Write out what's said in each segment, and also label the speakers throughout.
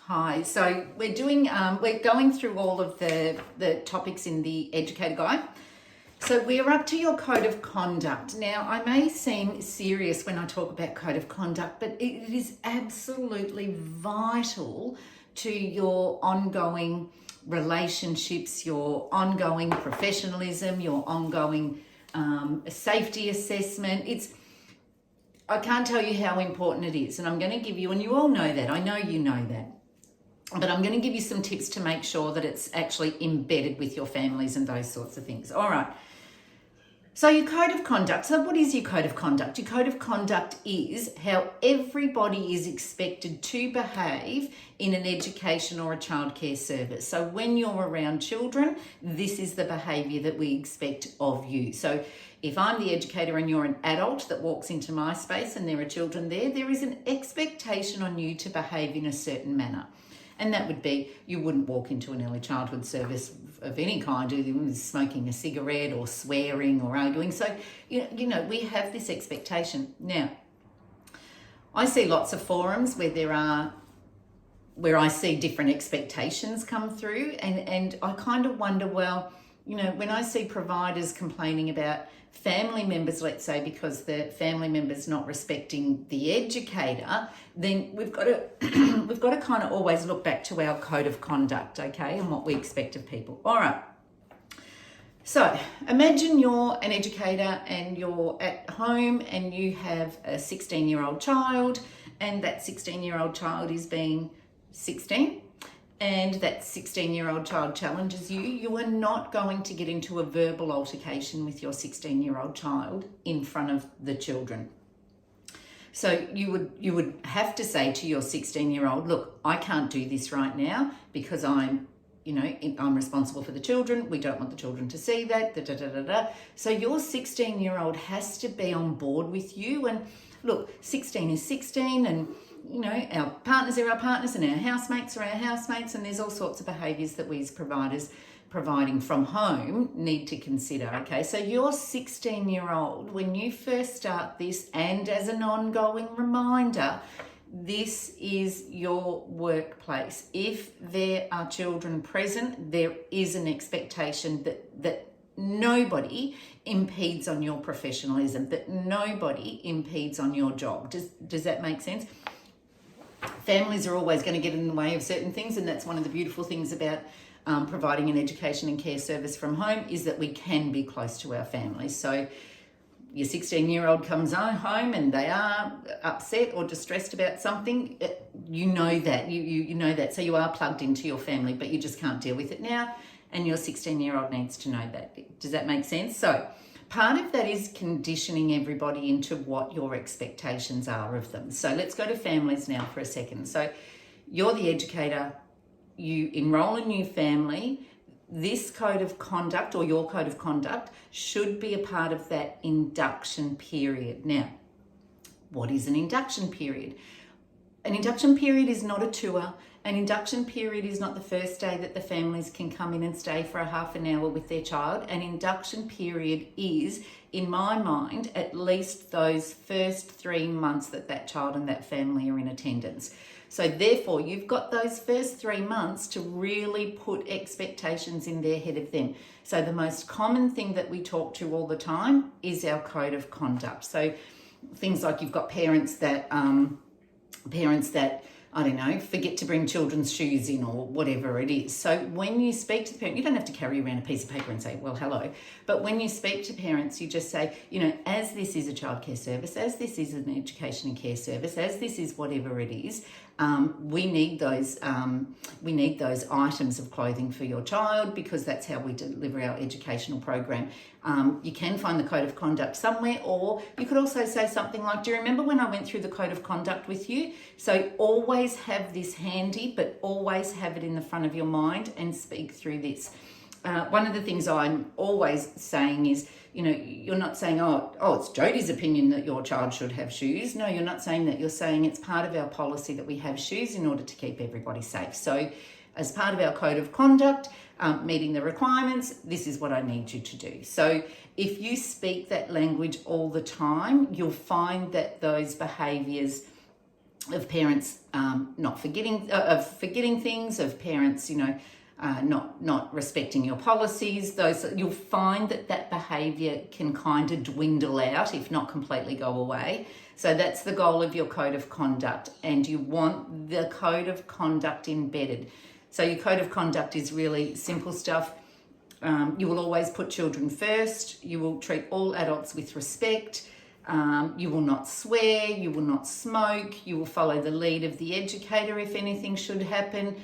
Speaker 1: Hi, so we're going through all of the topics in the educator guide. So we're up to your code of conduct. Now, I may seem serious when I talk about code of conduct, but it is absolutely vital to your ongoing relationships, your ongoing professionalism, your ongoing safety assessment. I can't tell you how important it is, and I'm going to give you, and you all know that, I know you know that, but I'm going to give you some tips to make sure that it's actually embedded with your families and those sorts of things. All right. So your code of conduct. So what is your code of conduct? Your code of conduct is how everybody is expected to behave in an education or a childcare service. So when you're around children, this is the behaviour that we expect of you. So if I'm the educator and you're an adult that walks into my space and there are children there is an expectation on you to behave in a certain manner. And that would be, you wouldn't walk into an early childhood service of any kind, smoking a cigarette or swearing or arguing. So, you know, we have this expectation. Now, I see lots of forums where I see different expectations come through, and I kind of wonder, well, you know, when I see providers complaining about family members, let's say, because the family member's not respecting the educator, then we've got to kind of always look back to our code of conduct, okay, and what we expect of people. All right. So imagine you're an educator and you're at home and you have a 16-year-old child, and that 16-year-old child is being 16. And that 16-year-old child challenges you, you are not going to get into a verbal altercation with your 16-year-old child in front of the children. So you would have to say to your 16-year-old, look, I can't do this right now because I'm responsible for the children. We don't want the children to see that. So your 16-year-old has to be on board with you. And look, 16 is 16, and you know, our partners are our partners and our housemates are our housemates, and there's all sorts of behaviours that we as providers providing from home need to consider, okay? So your 16-year-old, when you first start this, and as an ongoing reminder, this is your workplace. If there are children present, there is an expectation that nobody impedes on your professionalism, that nobody impedes on your job. Does that make sense? Families are always going to get in the way of certain things, and that's one of the beautiful things about providing an education and care service from home, is that we can be close to our families. So your 16-year-old comes home and they are upset or distressed about something, you know that, you know that, so you are plugged into your family, but you just can't deal with it now, and your 16-year-old needs to know that. Does that make sense? So part of that is conditioning everybody into what your expectations are of them. So let's go to families now for a second. So you're the educator, you enroll a new family. This code of conduct, or your code of conduct, should be a part of that induction period. Now, what is an induction period? An induction period is not a tour. An induction period is not the first day that the families can come in and stay for a half an hour with their child. An induction period is, in my mind, at least those first 3 months that child and that family are in attendance. So therefore, you've got those first 3 months to really put expectations in their head of them. So the most common thing that we talk to all the time is our code of conduct. So things like, you've got parents that I don't know, forget to bring children's shoes in, or whatever it is. So when you speak to the parent, you don't have to carry around a piece of paper and say, well, hello. But when you speak to parents, you just say, you know, as this is a childcare service, as this is an education and care service, as this is whatever it is, we need those items of clothing for your child, because that's how we deliver our educational program. You can find the code of conduct somewhere, or you could also say something like, do you remember when I went through the code of conduct with you? So always have this handy, but always have it in the front of your mind and speak through this. One of the things I'm always saying is, you know, you're not saying, oh, it's Jodie's opinion that your child should have shoes. No, you're not saying that. You're saying it's part of our policy that we have shoes in order to keep everybody safe. So as part of our code of conduct, meeting the requirements, this is what I need you to do. So if you speak that language all the time, you'll find that those behaviours of parents not forgetting, of forgetting things, of parents, not respecting your policies. Those, you'll find that behaviour can kind of dwindle out, if not completely go away. So that's the goal of your code of conduct, and you want the code of conduct embedded. So your code of conduct is really simple stuff. You will always put children first. You will treat all adults with respect. You will not swear. You will not smoke. You will follow the lead of the educator if anything should happen.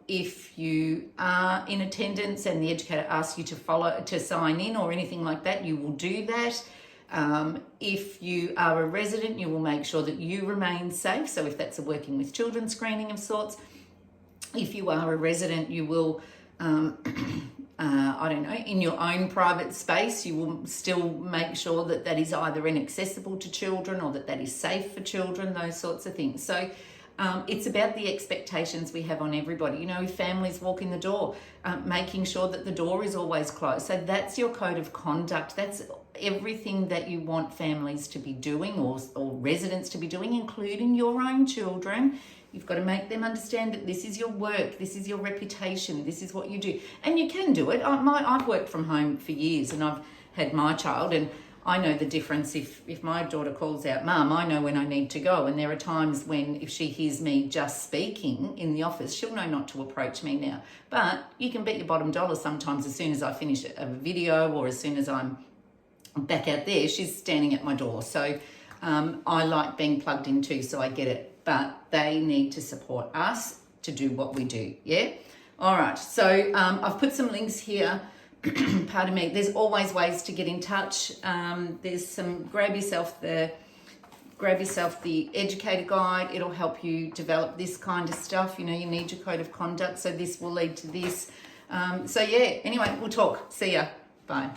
Speaker 1: If you are in attendance and the educator asks you to sign in or anything like that, you will do that. If you are a resident, you will make sure that you remain safe. So if that's a working with children screening of sorts, if you are a resident, you will, in your own private space, you will still make sure that is either inaccessible to children or that is safe for children, those sorts of things. So it's about the expectations we have on everybody. If families walk in the door, making sure that the door is always closed. So that's your code of conduct. That's everything that you want families to be doing or residents to be doing, including your own children. You've got to make them understand that this is your work, this is your reputation, this is what you do. And you can do it. I've worked from home for years, and I've had my child, and I know the difference. If my daughter calls out mum, I know when I need to go. And there are times when if she hears me just speaking in the office, she'll know not to approach me now. But you can bet your bottom dollar sometimes as soon as I finish a video or as soon as I'm back out there, she's standing at my door. So I like being plugged in too, so I get it. But they need to support us to do what we do, yeah? All right, so I've put some links here. Pardon me. There's always ways to get in touch. There's some, grab yourself the educator guide. It'll help you develop this kind of stuff. You need your code of conduct, so this will lead to this. So yeah, anyway, we'll talk. See ya. Bye.